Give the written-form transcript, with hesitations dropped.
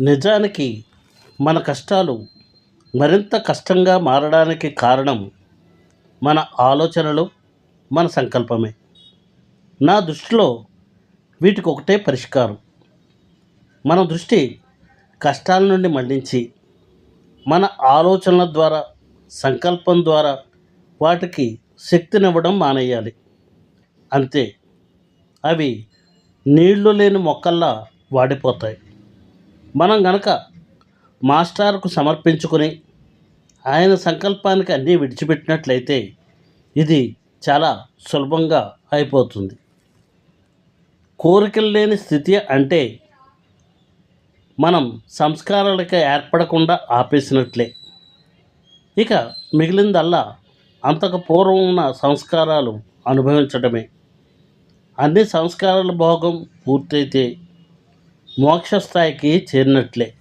నిజానికి మన కష్టాలు మరింత కష్టంగా మారడానికి కారణం మన ఆలోచనలు, మన సంకల్పమే. నా దృష్టిలో వీటికి ఒకటే పరిష్కారం. మన దృష్టి కష్టాల నుండి మళ్లించి మన ఆలోచనల ద్వారా, సంకల్పం ద్వారా వాటికి శక్తినివ్వడం మానేయాలి. అంతే. అవి నీళ్లు లేని మొక్కల్లా వాడిపోతాయి. మనం గనక మాస్టార్కు సమర్పించుకొని ఆయన సంకల్పానికి అన్నీ విడిచిపెట్టినట్లయితే ఇది చాలా సులభంగా అయిపోతుంది. కోరికలు లేని స్థితి అంటే మనం సంస్కారాలకు ఏర్పడకుండా ఆపేసినట్లే. ఇక మిగిలిందల్లా అంతకు పూర్వం ఉన్న సంస్కారాలు అనుభవించడమే. అన్ని సంస్కారాల భోగం పూర్తయితే మోక్ష స్థాయికి చేరినట్లే.